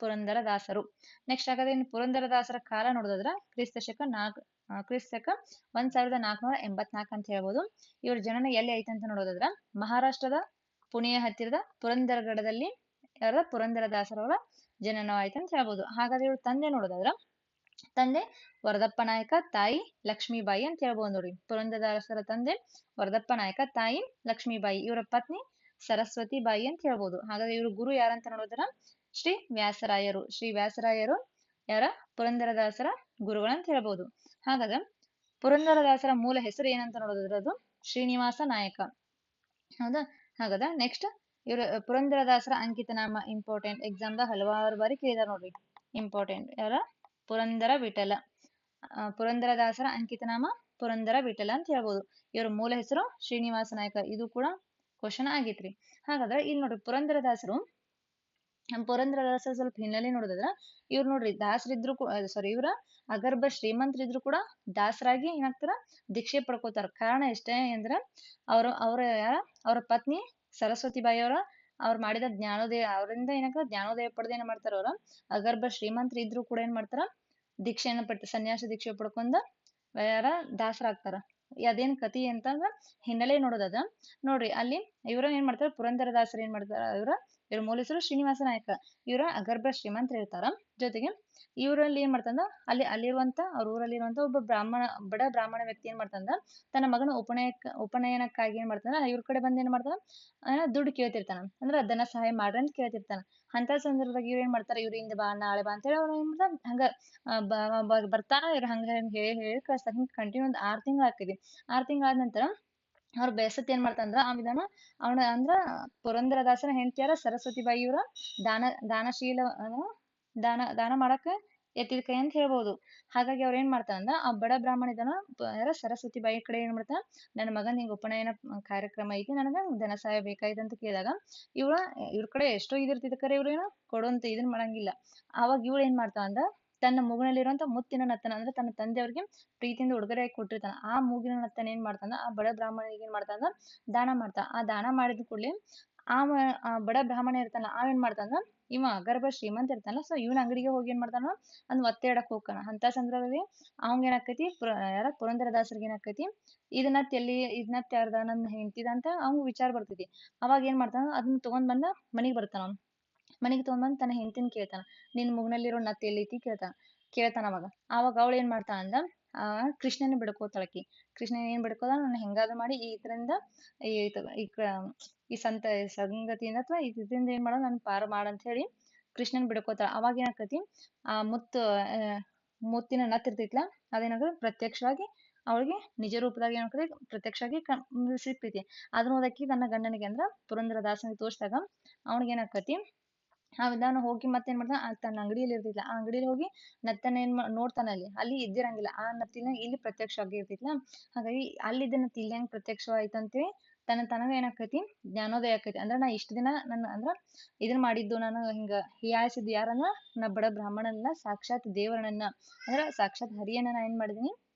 ಪುರಂದರದಾಸರು. ನೆಕ್ಸ್ಟ್ ಹಾಗಾದ್ರೆ ಇನ್ನು ಪುರಂದರದಾಸರ ಕಾಲ ನೋಡೋದಾದ್ರ ಕ್ರಿಸ್ತ ಶಕ 1484 ಅಂತ ಹೇಳ್ಬೋದು. ಇವ್ರ ಜನನ ಎಲ್ಲಿ ಐತೆ ಅಂತ ನೋಡೋದಾದ್ರ ಮಹಾರಾಷ್ಟ್ರದ ಪುಣೆಯ ಹತ್ತಿರದ ಪುರಂದರಗಡದಲ್ಲಿ ಯಾರ? ಪುರಂದರದಾಸರವರ ಜನನವಾಯ್ತು ಅಂತ ಹೇಳ್ಬೋದು. ಹಾಗಾದ್ರೆ ಇವ್ರ ತಂದೆ ನೋಡೋದಾದ್ರ ತಂದೆ ವರದಪ್ಪ ನಾಯಕ, ತಾಯಿ ಲಕ್ಷ್ಮೀಬಾಯಿ ಅಂತ ಹೇಳ್ಬೋದು ನೋಡಿ. ಪುರಂದರದಾಸರ ತಂದೆ ವರದಪ್ಪ ನಾಯಕ, ತಾಯಿ ಲಕ್ಷ್ಮೀಬಾಯಿ. ಇವರ ಪತ್ನಿ ಸರಸ್ವತಿ ಬಾಯಿ ಅಂತ ಹೇಳ್ಬೋದು. ಹಾಗಾದ್ರೆ ಇವ್ರ ಗುರು ಯಾರಂತ ನೋಡೋದ್ರ ಶ್ರೀ ವ್ಯಾಸರಾಯರು. ಶ್ರೀ ವ್ಯಾಸರಾಯರು ಯಾರ? ಪುರಂದರದಾಸರ ಗುರುಗಳಂತ ಹೇಳ್ಬೋದು. ಹಾಗಾದ್ರೆ ಪುರಂದರದಾಸರ ಮೂಲ ಹೆಸರು ಏನಂತ ನೋಡೋದ್ರ ಅದು ಶ್ರೀನಿವಾಸ ನಾಯಕ. ಹೌದಾ? ಹಾಗಾದ್ರೆ ನೆಕ್ಸ್ಟ್ ಇವ್ರ ಪುರಂದರದಾಸರ ಅಂಕಿತ ನಾಮ ಇಂಪಾರ್ಟೆಂಟ್ ಎಕ್ಸಾಮ್ದಾಗ ಹಲವಾರು ಬಾರಿ ಕೇಳಿದಾರ ನೋಡ್ರಿ. ಇಂಪಾರ್ಟೆಂಟ್ ಯಾರ? ಪುರಂದರ ವಿಠಲ. ಪುರಂದರದಾಸರ ಅಂಕಿತ ನಾಮ ಪುರಂದರ ವಿಠಲ ಅಂತ ಹೇಳ್ಬೋದು. ಇವ್ರ ಮೂಲ ಹೆಸರು ಶ್ರೀನಿವಾಸ ನಾಯಕ. ಇದು ಕೂಡ ಕ್ವಶನ್ ಆಗೈತ್ರಿ. ಹಾಗಾದ್ರೆ ಇಲ್ಲಿ ನೋಡ್ರಿ ಪುರಂದರದಾಸರು ಸ್ವಲ್ಪ ಹಿನ್ನೆಲೆ ನೋಡೋದಾದ್ರ ಇವ್ರು ನೋಡ್ರಿ ದಾಸರಿದ್ರು ಸಾರಿ ಇವ್ರ ಅಗರ್ಭ ಶ್ರೀಮಂತರಿದ್ರು ಕೂಡ ದಾಸರಾಗಿ ಏನಾಗ್ತಾರ? ದೀಕ್ಷೆ ಪಡ್ಕೋತಾರ. ಕಾರಣ ಎಷ್ಟೇ ಅಂದ್ರ ಅವ್ರ ಪತ್ನಿ ಸರಸ್ವತಿ ಬಾಯಿ ಅವ್ರು ಮಾಡಿದ ಜ್ಞಾನೋದಯ, ಅವರಿಂದ ಏನಾಗ್ತದ ಜ್ಞಾನೋದಯ ಪಡೆದ ಏನ್ ಮಾಡ್ತಾರ? ಅವ್ರ ಅಗರ್ಭ ಶ್ರೀಮಂತರು ಇದ್ರು ಕೂಡ ಏನ್ ಮಾಡ್ತಾರ? ದೀಕ್ಷೆಯನ್ನ ಸನ್ಯಾಸ ದೀಕ್ಷೆ ಪಡ್ಕೊಂಡ ದಾಸರಾಗ್ತಾರ. ಅದೇನ್ ಕತಿ ಅಂತಂದ್ರ ಹಿನ್ನೆಲೆ ನೋಡೋದದ ನೋಡ್ರಿ. ಅಲ್ಲಿ ಇವ್ರ ಏನ್ ಮಾಡ್ತಾರ? ಪುರಂದರದಾಸರು ಏನ್ ಮಾಡ್ತಾರ? ಇವ್ರ ಮೂಲ ಹೆಸರು ಶ್ರೀನಿವಾಸ ನಾಯಕ. ಇವರ ಅಗರ್ಭ ಶ್ರೀಮಂತರು ಇರ್ತಾರ. ಜೊತೆಗೆ ಇವರಲ್ಲಿ ಏನ್ ಮಾಡ್ತಂದ್ರ ಅಲ್ಲಿರುವಂತ ಅವ್ರ ಊರಲ್ಲಿರುವಂತ ಒಬ್ಬ ಬಡ ಬ್ರಾಹ್ಮಣ ವ್ಯಕ್ತಿ ಏನ್ ಮಾಡ್ತಂದ್ರ ತನ್ನ ಮಗನ ಉಪನಯನಕ್ಕಾಗಿ ಏನ್ ಮಾಡ್ತಾನ ಇವ್ರ ಕಡೆ ಬಂದ್ ಏನ್ ಮಾಡ್ತಾನ ದುಡ್ಡು ಕೇಳ್ತಿರ್ತಾನ. ಅಂದ್ರ ಧನ ಸಹಾಯ ಮಾಡ್ರಿ ಅಂತ ಕೇಳ್ತಿರ್ತಾನ. ಅಂತ ಸಂದರ್ಭದಾಗ ಇವ್ರ ಏನ್ ಮಾಡ್ತಾರ? ಇವ್ರ ಹಿಂದ್ ಬಾ ನಾಳೆ ಬಾ ಅಂತ ಹೇಳಿ ಅವ್ರ ಏನ್ ಮಾಡ್ತಾರ? ಹಂಗ ಬರ್ತಾನ. ಇವ್ರ ಹಂಗ ಹೇಳಿ ಕಳಿಸ್ತಾರ. ಹಿಂಗ್ ಕಂಟಿನ್ಯೂ ಒಂದ್ 6 ತಿಂಗಳು ಆಗ್ತೈತಿ. 6 ತಿಂಗಳ ಆದ ನಂತರ ಅವ್ರ ಬೇಸತ್ ಏನ್ ಮಾಡ್ತಂದ್ರ ಅವನ ಅಂದ್ರ ಪುರಂದರದಾಸನ ಹೆಂಡತಿಯಾರ ಸರಸ್ವತಿ ಬಾಯಿ ಇವ್ರ ದಾನ ಮಾಡಕ ಎತ್ತಿದ ಕೈ ಅಂತ ಹೇಳ್ಬೋದು. ಹಾಗಾಗಿ ಅವ್ರ ಏನ್ ಮಾಡ್ತಾರಂದ್ರ ಆ ಬಡ ಬ್ರಾಹ್ಮಣ ಯಾರ ಸರಸ್ವತಿ ಬಾಯಿ ಕಡೆ ಏನ್ ಮಾಡ್ತಾರ? ನನ್ನ ಮಗನ್ ಹಿಂಗ ಉಪನಯನ ಕಾರ್ಯಕ್ರಮ ಐತಿ, ನನಗ ಧನ ಸಹಾಯ ಬೇಕಾಯ್ತು ಅಂತ ಕೇಳಿದಾಗ ಇವ್ರ ಕಡೆ ಎಷ್ಟೋ ಇದಿರ್ತಿದ ಕರೆ ಇವ್ರೇನು ಕೊಡುವಂತ ಇದನ್ ಮಾಡಂಗಿಲ್ಲ. ಅವಾಗ ಇವ್ಳ ಏನ್ ಮಾಡ್ತಾಳ ಅಂದ್ರ ತನ್ನ ಮೂಗಿನಲ್ಲಿರುವಂತ ಮುತ್ತಿನ ನತ್ತನ ಅಂದ್ರೆ ತನ್ನ ತಂದೆಯವ್ರಿಗೆ ಪ್ರೀತಿಯಿಂದ ಉಡುಗೊರೆಯಾಗಿ ಕೊಟ್ಟಿರ್ತಾನ. ಆ ಮೂಗಿನ ನತ್ತನ ಏನ್ ಮಾಡ್ತಾನ, ಆ ಬಡ ಬ್ರಾಹ್ಮಣನಿಗೆ ಏನ್ ಮಾಡ್ತಾನ, ದಾನ ಮಾಡ್ತಾನ. ಆ ದಾನ ಮಾಡಿದ ಕೂಡಲೇ ಆ ಬಡ ಬ್ರಾಹ್ಮಣ ಇರ್ತಾನ, ಏನ್ ಮಾಡ್ತಾನ, ಇವ ಗರ್ಭ ಶ್ರೀಮಂತ ಇರ್ತಾನಲ್ಲ, ಸೊ ಇವನ ಅಂಗಡಿಗೆ ಹೋಗಿ ಏನ್ ಮಾಡ್ತಾನ, ಅದ್ ಒತ್ತೆ ಇಡಕ್ ಹೋಗ್ತಾನ. ಅಂತ ಸಂದರ್ಭದಲ್ಲಿ ಅವಂಗ ಏನಾಕೈತಿ, ಯಾರ ಪುರಂದರದಾಸರಿಗೆ ಏನಾಕೈತಿ, ಇದನ್ನತ್ ಎಲ್ಲಿ, ಇದನ್ನತ್ ಯಾರ್ದ, ನನ್ನ ಹೆಂಡತಿದ ಅಂತ ಅವಂಗ ವಿಚಾರ ಬರ್ತೈತಿ. ಅವಾಗ ಏನ್ ಮಾಡ್ತಾನ, ಅದನ್ನ ತಗೊಂಡ್ ಬಂದ ಮನಿಗ್ ಬರ್ತಾನ. ಅವ್ನು ಮನಿಗ್ ತಗೊಂಡ್ಬಂದ್ ತನ್ನ ಹೆಂಡತಿನ ಕೇಳ್ತಾನ, ನಿನ್ ಮೂಗ್ನಲ್ಲಿರೋ ನತ್ ಎಲ್ಲೈತಿ ಕೇಳ್ತಾನ ಅವಾಗ ಅವಳು ಏನ್ ಮಾಡ್ತಾಳ ಅಂದ, ಆ ಕೃಷ್ಣನ ಬಿಡ್ಕೋತಾಳಕಿ. ಕೃಷ್ಣ ಏನ್ ಬಿಡ್ಕೋದ, ನನ್ನ ಹೆಂಗಾದ್ರು ಮಾಡಿ ಈ ಇದರಿಂದ ಈ ಈ ಕ- ಈ ಸಂಗತಿಯಿಂದ ಅಥವಾ ಇದರಿಂದ ಏನ್ ಮಾಡೋದು, ನನ್ ಪಾರು ಮಾಡಂತ ಹೇಳಿ ಕೃಷ್ಣನ್ ಬಿಡ್ಕೋತಾಳ. ಅವಾಗ ಏನಾಕತಿ, ಆ ಮುತ್ತಿನ ನತ್ ಇರ್ತೈತ್ಲಾ, ಅದೇನಾಗ ಪ್ರತ್ಯಕ್ಷವಾಗಿ ಅವಳಿಗೆ ನಿಜ ರೂಪದಾಗ ಏನಾಗ್ತದೆ, ಪ್ರತ್ಯಕ್ಷವಾಗಿ ಸಿಗ್ತೈತಿ. ಅದನ್ನ ಓದಕ್ಕಿ ತನ್ನ ಗಂಡನಿಗೆ ಅಂದ್ರ ಪುರಂದರದಾಸನಿಗೆ ತೋರ್ಸಿದಾಗ ಅವನಿಗೆ ಏನಾಕತಿ, ಆ ವಿಧಾನ ಹೋಗಿ ಮತ್ತೇನ್ ಮಾಡ್ತಾನ, ತನ್ನ ಅಂಗಡಿಯಲ್ಲಿ ಇರ್ತಿದ್ಲ, ಆ ಅಂಗಡಿಯಲ್ಲಿ ಹೋಗಿ ನತ್ತನ್ನ ನೋಡ್ತಾನ. ಅಲ್ಲಿ ಇದ್ದಿರಂಗಿಲ್ಲ, ಆ ನತ್ತಿನ ಇಲ್ಲಿ ಪ್ರತ್ಯಕ್ಷ ಆಗಿರ್ತೈತ್ಲಾ, ಹಾಗಾಗಿ ಅಲ್ಲಿದ್ದ ನತ್ತಿ ಇಲ್ಲಿ ಹೆಂಗ್ ಪ್ರತ್ಯಕ್ಷವಾಯ್ತಂತೇಳಿ ತನಗ ಏನಾಕತಿ, ಜ್ಞಾನೋದಯ ಆಕೈತಿ. ಅಂದ್ರ ನಾ ಇಷ್ಟ ದಿನ ನನ್ನ ಅಂದ್ರ ಇದನ್ ಮಾಡಿದ್ದು, ನಾನು ಹಿಂಗ ಹೀಯಾಳಿಸಿದ್ದು ಯಾರನ್ನ, ನಾ ಬಡ ಬ್ರಾಹ್ಮಣನಲ್ಲ, ಸಾಕ್ಷಾತ್ ದೇವರನ್ನ ಅಂದ್ರ ಸಾಕ್ಷಾತ್ ಹರಿಯನ್ನ ನಾ ಏನ್ ಮಾಡಿದೀನಿ,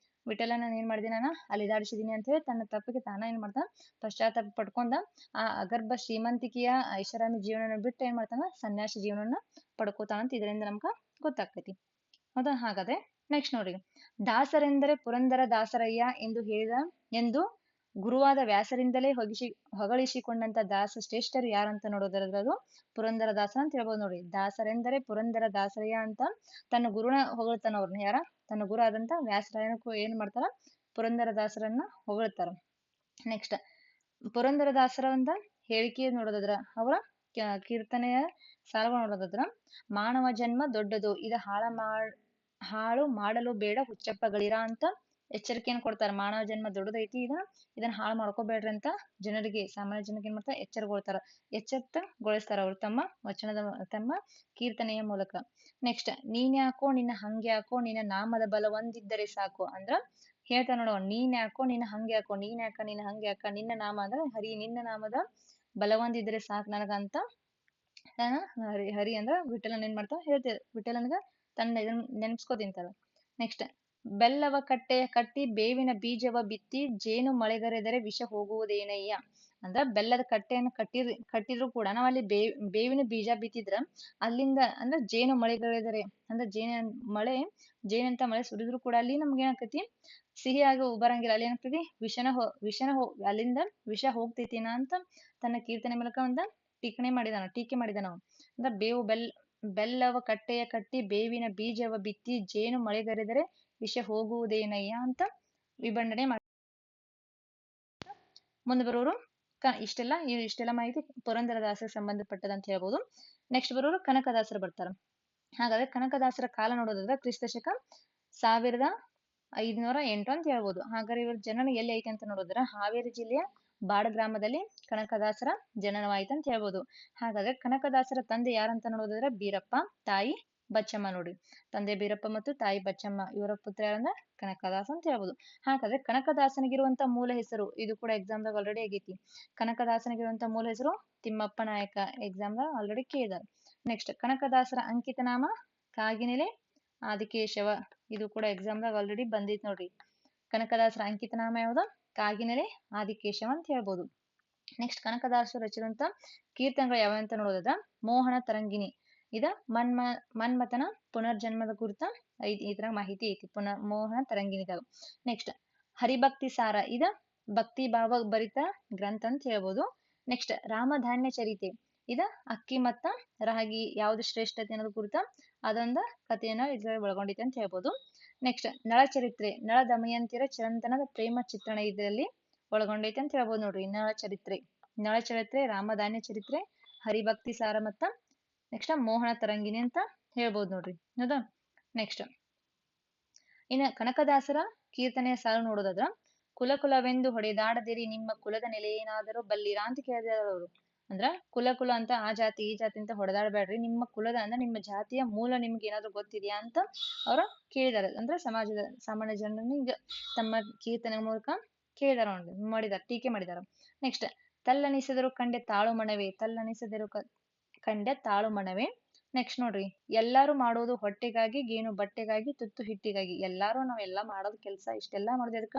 ವಿಠಲನ ಏನ್ ಮಾಡಿದೀನಿ, ನಾನು ಅಲಿದಾಡಿಸಿದೀನಿ ಅಂತ ಹೇಳಿ ತನ್ನ ತಪ್ಪಿಗೆ ತಾನ ಏನ್ ಮಾಡ್ತಾನ, ಪಶ್ಚಾತ್ತಾಪ ಪಡ್ಕೊಂಡ ಆ ಅಗರ್ಭ ಶ್ರೀಮಂತಿಕೆಯ ಐಷಾರಾಮಿ ಜೀವನ ಬಿಟ್ಟು ಏನ್ ಮಾಡ್ತಾನ, ಸನ್ಯಾಸಿ ಜೀವನನ ಪಡ್ಕೋತಾನಂತ ಇದರಿಂದ ನಮ್ಗ ಗೊತ್ತಾಗ್ತೈತಿ. ಹೌದಾ? ಹಾಗಾದ್ರೆ ನೆಕ್ಸ್ಟ್ ನೋಡ್ರಿ, ದಾಸರೆಂದರೆ ಪುರಂದರ ದಾಸರಯ್ಯ ಎಂದು ಗುರುವಾದ ವ್ಯಾಸರಿಂದಲೇ ಹೊಗಳಿಸಿಕೊಂಡಂತ ದಾಸ ಶ್ರೇಷ್ಠರು ಯಾರಂತ ನೋಡೋದ್ರದ್ದು, ಅದು ಪುರಂದರ ದಾಸ ಅಂತ ಹೇಳ್ಬೋದು ನೋಡ್ರಿ. ದಾಸರೆಂದರೆ ಪುರಂದರ ದಾಸರಯ್ಯ ಅಂತ ತನ್ನ ಗುರುನ ಹೊಗಳ್ತಾನ. ಅವ್ರನ್ನ ಯಾರ, ತನ್ನ ಗುರು ಆದಂತ ವ್ಯಾಸರಾಯನಕ್ಕೂ ಏನ್ ಮಾಡ್ತಾರ, ಪುರಂದರ ದಾಸರನ್ನ ಹೊಗಳ್ತಾರ. ನೆಕ್ಸ್ಟ್ ಪುರಂದರದಾಸರ ಒಂದು ಹೇಳಿಕೆ ನೋಡೋದಾದ್ರ, ಅವರ ಕೀರ್ತನೆಯ ಸಾಲುಗಳು ನೋಡೋದಾದ್ರ, ಮಾನವ ಜನ್ಮ ದೊಡ್ಡದು, ಇದು ಹಾಳು ಮಾಡಲು ಬೇಡ ಹುಚ್ಚಪ್ಪಗಳಿರ ಅಂತ ಎಚ್ಚರಿಕೆಯನ್ನು ಕೊಡ್ತಾರೆ. ಮಾನವ ಜನ್ಮ ದೊಡ್ಡದೈತಿ, ಇದನ್ನ ಹಾಳು ಮಾಡ್ಕೋಬೇಡ್ರಿ ಅಂತ ಜನರಿಗೆ, ಸಾಮಾನ್ಯ ಜನರಿಗೆ ಏನ್ ಮಾಡ್ತಾರೆ, ಎಚ್ಚೆತ್ತಗೊಳಿಸ್ತಾರ ಅವ್ರು ತಮ್ಮ ಕೀರ್ತನೆಯ ಮೂಲಕ. ನೆಕ್ಸ್ಟ್, ನೀನ್ಯಾಕೋ ನಿನ್ನ ಹಂಗ್ಯಾಕೋ, ನಿನ್ನ ನಾಮದ ಬಲ ಒಂದಿದ್ದರೆ ಸಾಕು ಅಂದ್ರ ಹೇಳ್ತಾರ ನೋಡುವ, ನೀನ್ ಯಾಕೋ ನಿನ್ನ ಹಂಗ್ಯಾಕೋ, ನಿನ್ನ ಹಂಗ್ಯಾಕ, ನಿನ್ನ ನಾಮ ಅಂದ್ರ ಹರಿ, ನಿನ್ನ ನಾಮದ ಬಲವಂದಿದ್ರೆ ಸಾಕು ನನಗಂತ ಹರಿ ಅಂದ್ರ ವಿಠಲನ್ ಏನ್ ಮಾಡ್ತಾವ ಹೇಳ್ತೇವೆ, ವಿಠಲನ್ಗ ತನ್ನ ಇದನ್ನ ನೆನ್ಸ್ಕೊತಿಂತಾರ. ನೆಕ್ಸ್ಟ್, ಬೆಲ್ಲವ ಕಟ್ಟೆಯ ಕಟ್ಟಿ ಬೇವಿನ ಬೀಜವ ಬಿತ್ತಿ ಜೇನು ಮಳೆಗರೆದರೆ ವಿಷ ಹೋಗುವುದೇನಯ್ಯ ಅಂದ್ರ, ಬೆಲ್ಲದ ಕಟ್ಟೆಯನ್ನು ಕಟ್ಟಿದ್ರು ಕೂಡ ನಾವ್ ಅಲ್ಲಿ ಬೇವಿನ ಬೀಜ ಬಿತ್ತಿದ್ರ ಅಲ್ಲಿಂದ ಅಂದ್ರ ಜೇನು ಮಳೆಗರೆದರೆ ಅಂದ್ರ ಜೇನಂತ ಮಳೆ ಸುರಿದ್ರು ಕೂಡ ಅಲ್ಲಿ ನಮ್ಗೆ ಏನಾಕತಿ, ಸಿಹಿಯಾಗಿ ಬರಂಗಿಲ್ಲ, ಅಲ್ಲಿ ಏನಾಗ್ತದೆ, ಅಲ್ಲಿಂದ ವಿಷ ಹೋಗ್ತೈತಿನ ಅಂತ ತನ್ನ ಕೀರ್ತನೆ ಮೂಲಕ ಒಂದು ಟೀಕೆ ಮಾಡಿದಾನ ನಾವು. ಅಂದ್ರ ಬೆಲ್ಲವ ಕಟ್ಟೆಯ ಕಟ್ಟಿ ಬೇವಿನ ಬೀಜವ ಬಿತ್ತಿ ಜೇನು ಮಳೆಗರೆದರೆ ವಿಷ ಹೋಗುವುದೇನಯ್ಯ ಅಂತ ವಿಭಂಡನೆ ಮಾಡಿ. ಮುಂದೆ ಬರೋರು ಇಷ್ಟೆಲ್ಲ ಮಾಹಿತಿ ಪುರಂದರದಾಸರಿಗೆ ಸಂಬಂಧಪಟ್ಟದಂತ ಹೇಳ್ಬೋದು. ನೆಕ್ಸ್ಟ್ ಬರೋರು ಕನಕದಾಸರು ಬರ್ತಾರ. ಹಾಗಾದ್ರೆ ಕನಕದಾಸರ ಕಾಲ ನೋಡೋದಾದ್ರೆ ಕ್ರಿಸ್ತ ಶಕ 1508 ಅಂತ ಹೇಳ್ಬೋದು. ಹಾಗಾದ್ರೆ ಇವ್ರ ಜನನ ಎಲ್ಲಿ ಐತೆ ಅಂತ ನೋಡಿದ್ರೆ ಹಾವೇರಿ ಜಿಲ್ಲೆಯ ಬಾಡ ಗ್ರಾಮದಲ್ಲಿ ಕನಕದಾಸರ ಜನನವಾಯ್ತು ಅಂತ ಹೇಳ್ಬೋದು. ಹಾಗಾದ್ರೆ ಕನಕದಾಸರ ತಂದೆ ಯಾರಂತ ನೋಡೋದಾದ್ರೆ ಬೀರಪ್ಪ, ತಾಯಿ ಬಚ್ಚಮ್ಮ. ನೋಡಿ, ತಂದೆ ಬೀರಪ್ಪ ಮತ್ತು ತಾಯಿ ಬಚ್ಚಮ್ಮ, ಇವರ ಪುತ್ರ ಯಾರಂದ್ರೆ ಕನಕದಾಸ ಅಂತ ಹೇಳ್ಬೋದು. ಹಾಗಾದ್ರೆ ಕನಕದಾಸನಿಗಿರುವಂತ ಮೂಲ ಹೆಸರು, ಇದು ಕೂಡ ಎಕ್ಸಾಮ್ದಾಗ ಆಲ್ರೆಡಿ ಆಗೈತಿ. ಕನಕದಾಸನಿಗಿರುವಂತ ಮೂಲ ಹೆಸರು ತಿಮ್ಮಪ್ಪ ನಾಯಕ, ಎಕ್ಸಾಮ್ದಾಗ ಆಲ್ರೆಡಿ ಕೇಳಿದಾರೆ. ನೆಕ್ಸ್ಟ್, ಕನಕದಾಸರ ಅಂಕಿತ ನಾಮ ಕಾಗಿನೆಲೆ ಆದಿಕೇಶವ, ಇದು ಕೂಡ ಎಕ್ಸಾಮ್ದಾಗ ಆಲ್ರೆಡಿ ಬಂದೈತಿ ನೋಡ್ರಿ. ಕನಕದಾಸರ ಅಂಕಿತ ನಾಮ ಯಾವುದು, ಕಾಗಿನೆಲೆ ಆದಿಕೇಶವ ಅಂತ ಹೇಳ್ಬೋದು. ನೆಕ್ಸ್ಟ್, ಕನಕದಾಸರು ರಚಿಸಿರುವಂತ ಕೀರ್ತನೆಗಳು ಯಾವ ಅಂತ ನೋಡೋದಾದ್ರ, ಮೋಹನ ತರಂಗಿಣಿ, ಇದ ಮನ್ಮಥನ ಪುನರ್ಜನ್ಮದ ಕುರಿತ ಇದ್ರ ಮಾಹಿತಿ ಐತಿ, ಮೋಹನ ತರಂಗಿಣಿದಾಗ. ನೆಕ್ಸ್ಟ್, ಹರಿಭಕ್ತಿ ಸಾರ, ಇದ ಭಕ್ತಿ ಭಾವ ಭರಿತ ಗ್ರಂಥ ಅಂತ ಹೇಳ್ಬೋದು. ನೆಕ್ಸ್ಟ್, ರಾಮಧಾನ್ಯ ಚರಿತೆ, ಇದ ಅಕ್ಕಿ ಮತ್ತ ರಾಗಿ ಯಾವ್ದು ಶ್ರೇಷ್ಠತೆ ಅನ್ನೋದು ಕುರಿತ ಅದೊಂದು ಕಥೆಯನ್ನ ಇದ್ರಲ್ಲಿ ಒಳಗೊಂಡಿದೆ ಅಂತ ಹೇಳ್ಬೋದು. ನೆಕ್ಸ್ಟ್, ನಳಚರಿತ್ರೆ, ನಳ ದಮಯಂತಿಯರ ಚಿರಂತನದ ಪ್ರೇಮ ಚಿತ್ರಣ ಇದರಲ್ಲಿ ಒಳಗೊಂಡೈತೆ ಅಂತ ಹೇಳ್ಬೋದು ನೋಡ್ರಿ. ನಳಚರಿತ್ರೆ, ರಾಮಧಾನ್ಯ ಚರಿತ್ರೆ, ಹರಿಭಕ್ತಿ ಸಾರ ಮತ್ತ ನೆಕ್ಸ್ಟ್ ಮೋಹನ ತರಂಗಿಣಿ ಅಂತ ಹೇಳ್ಬೋದು ನೋಡ್ರಿ. ಹೌದಾ? ನೆಕ್ಸ್ಟ್, ಇನ್ನು ಕನಕದಾಸರ ಕೀರ್ತನೆಯ ಸಾಲು ನೋಡೋದಾದ್ರ, ಕುಲವೆಂದು ಹೊಡೆದಾಡದಿರಿ, ನಿಮ್ಮ ಕುಲದ ನೆಲೆಯೇನಾದರೂ ಬಲ್ಲಿರಾ ಅಂತ ಕೇಳಿದಾರ ಅವರು. ಅಂದ್ರ ಕುಲ ಅಂತ ಆ ಜಾತಿ ಈ ಜಾತಿ ಅಂತ ಹೊಡೆದಾಡಬೇಡ್ರಿ, ನಿಮ್ಮ ಕುಲದ ಅಂದ್ರೆ ನಿಮ್ಮ ಜಾತಿಯ ಮೂಲ ನಿಮ್ಗೆ ಏನಾದ್ರು ಗೊತ್ತಿದ್ಯಾ ಅಂತ ಅವ್ರ ಕೇಳಿದಾರೆ. ಅಂದ್ರೆ ಸಮಾಜದ ಸಾಮಾನ್ಯ ಜನರನ್ನ ಈಗ ತಮ್ಮ ಕೀರ್ತನೆ ಮೂಲಕ ಕೇಳಿದಾರ, ಟೀಕೆ ಮಾಡಿದಾರ. ನೆಕ್ಸ್ಟ್, ತಲ್ಲನಿಸಿದರು ಕಂಡೆ ತಾಳು ಮಣವೇ, ನೆಕ್ಸ್ಟ್ ನೋಡ್ರಿ, ಎಲ್ಲಾರು ಮಾಡೋದು ಹೊಟ್ಟೆಗಾಗಿ, ಗೇಣು ಬಟ್ಟೆಗಾಗಿ, ತುತ್ತು ಹಿಟ್ಟಿಗಾಗಿ. ನಾವೆಲ್ಲಾ ಮಾಡೋದು ಕೆಲಸ ಇಷ್ಟೆಲ್ಲಾ ಮಾಡೋದು ಅದಕ್ಕ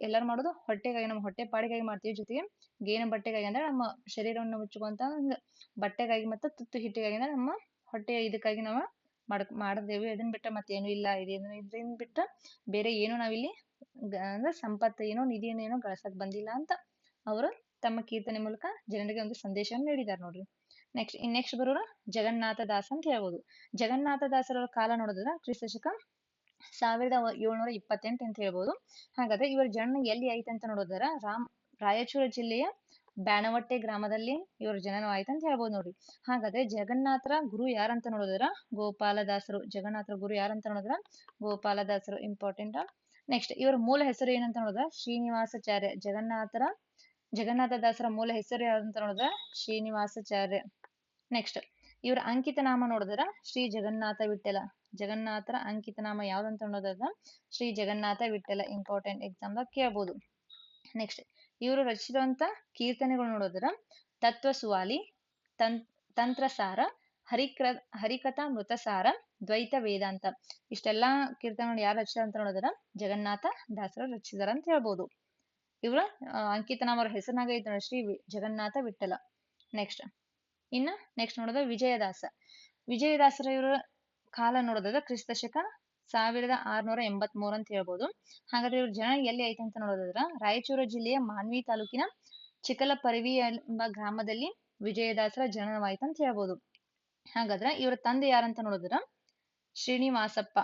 ಎಲ್ಲಾರು ಮಾಡೋದು ಹೊಟ್ಟೆಗಾಗಿ, ನಮ್ಮ ಹೊಟ್ಟೆ ಪಾಡಿಗಾಗಿ ಮಾಡ್ತೀವಿ. ಜೊತೆಗೆ ಗೇಣು ಬಟ್ಟೆಗಾಗಿ ಅಂದ್ರೆ ನಮ್ಮ ಶರೀರವನ್ನು ಮುಚ್ಚುವಂತ ಒಂದು ಬಟ್ಟೆಗಾಗಿ, ಮತ್ತು ತುತ್ತು ಹಿಟ್ಟಿಗಾಗಿ ಅಂದ್ರೆ ನಮ್ಮ ಹೊಟ್ಟೆಯ ಇದಕ್ಕಾಗಿ ನಾವು ಮಾಡಿದೇವಿ. ಅದನ್ನ ಬಿಟ್ಟ ಮತ್ತೇನು ಇಲ್ಲ. ಇದನ್ನ ಬಿಟ್ಟ ಬೇರೆ ಏನು ನಾವಿಲ್ಲಿ ಅಂದ್ರೆ ಸಂಪತ್ತು ಏನೋ ನಿಧಿಯನ್ನು ಏನೋ ಗಳಸಕ್ ಬಂದಿಲ್ಲ ಅಂತ ಅವರು ತಮ್ಮ ಕೀರ್ತನೆ ಮೂಲಕ ಜನರಿಗೆ ಒಂದು ಸಂದೇಶವನ್ನು ನೀಡಿದ್ದಾರೆ ನೋಡ್ರಿ. ನೆಕ್ಸ್ಟ್ ಬರೋರು ಜಗನ್ನಾಥ ದಾಸ್ ಅಂತ ಹೇಳ್ಬೋದು. ಜಗನ್ನಾಥ ದಾಸರ ಕಾಲ ನೋಡಿದ್ರೆ ಕ್ರಿಸ್ತಶಕ 1728 ಅಂತ ಹೇಳ್ಬೋದು. ಹಾಗಾದ್ರೆ ಇವರ ಜನ್ಮ ಎಲ್ಲಿ ಆಯ್ತು ಅಂತ ನೋಡಿದ್ರ ರಾಯಚೂರು ಜಿಲ್ಲೆಯ ಬ್ಯಾನವಟ್ಟೆ ಗ್ರಾಮದಲ್ಲಿ ಇವ್ರ ಜನನ ಆಯ್ತು ಅಂತ ಹೇಳ್ಬೋದು ನೋಡ್ರಿ. ಹಾಗಾದ್ರೆ ಜಗನ್ನಾಥರ ಗುರು ಯಾರಂತ ನೋಡಿದ್ರ ಗೋಪಾಲದಾಸರು. ಜಗನ್ನಾಥರ ಗುರು ಯಾರಂತ ನೋಡಿದ್ರ ಗೋಪಾಲದಾಸರು, ಇಂಪಾರ್ಟೆಂಟ್. ನೆಕ್ಸ್ಟ್ ಇವರ ಮೂಲ ಹೆಸರು ಏನಂತ ನೋಡಿದ್ರ ಶ್ರೀನಿವಾಸಾಚಾರ್ಯ. ಜಗನ್ನಾಥ ದಾಸರ ಮೂಲ ಹೆಸರು ಯಾರಂತ ನೋಡಿದ್ರ ಶ್ರೀನಿವಾಸಾಚಾರ್ಯ. ನೆಕ್ಸ್ಟ್ ಇವ್ರ ಅಂಕಿತ ನಾಮ ನೋಡಿದ್ರ ಶ್ರೀ ಜಗನ್ನಾಥ ವಿಠ್ಠಲ. ಜಗನ್ನಾಥರ ಅಂಕಿತ ನಾಮ ಯಾವ್ದಂತ ನೋಡಿದ್ರ ಶ್ರೀ ಜಗನ್ನಾಥ ವಿಠ್ಠಲ, ಇಂಪಾರ್ಟೆಂಟ್, ಎಕ್ಸಾಮ್ದಾಗ ಕೇಳ್ಬೋದು. ನೆಕ್ಸ್ಟ್ ಇವರು ರಚಿಸಿರುವಂತ ಕೀರ್ತನೆಗಳು ನೋಡಿದ್ರ ತತ್ವ ಸುವಾಲಿ, ತಂತ್ರಸಾರ, ಹರಿಕಥಾ ಮೃತಸಾರ, ದ್ವೈತ ವೇದಾಂತ. ಇಷ್ಟೆಲ್ಲಾ ಕೀರ್ತನೆಗಳು ಯಾರು ರಚಿಸಿದ ಅಂತ ನೋಡಿದ್ರ ಜಗನ್ನಾಥ ದಾಸರು ರಚಿಸಿದಾರ ಅಂತ ಹೇಳ್ಬೋದು. ಇವರ ಅಂಕಿತ ನಾಮ ಅವರ ಹೆಸರಿನಾಗ ಐತೆ ಶ್ರೀ ಜಗನ್ನಾಥ ವಿಠ್ಠಲ. ನೆಕ್ಸ್ಟ್ ನೋಡಿದ್ರೆ ವಿಜಯದಾಸರ ಇವರ ಕಾಲ ನೋಡೋದಾದ್ರೆ ಕ್ರಿಸ್ತಶಕ 1683 ಅಂತ ಹೇಳ್ಬೋದು. ಹಾಗಾದ್ರೆ ಇವ್ರ ಜನ ಎಲ್ಲಿ ಐತೆ ಅಂತ ನೋಡೋದಾದ್ರ ರಾಯಚೂರು ಜಿಲ್ಲೆಯ ಮಾನ್ವಿ ತಾಲೂಕಿನ ಚಿಕಲಪರಿವಿ ಎಂಬ ಗ್ರಾಮದಲ್ಲಿ ವಿಜಯದಾಸರ ಜನನವಾಯ್ತು ಅಂತ ಹೇಳ್ಬೋದು. ಹಾಗಾದ್ರೆ ಇವ್ರ ತಂದೆ ಯಾರಂತ ನೋಡಿದ್ರ ಶ್ರೀನಿವಾಸಪ್ಪ.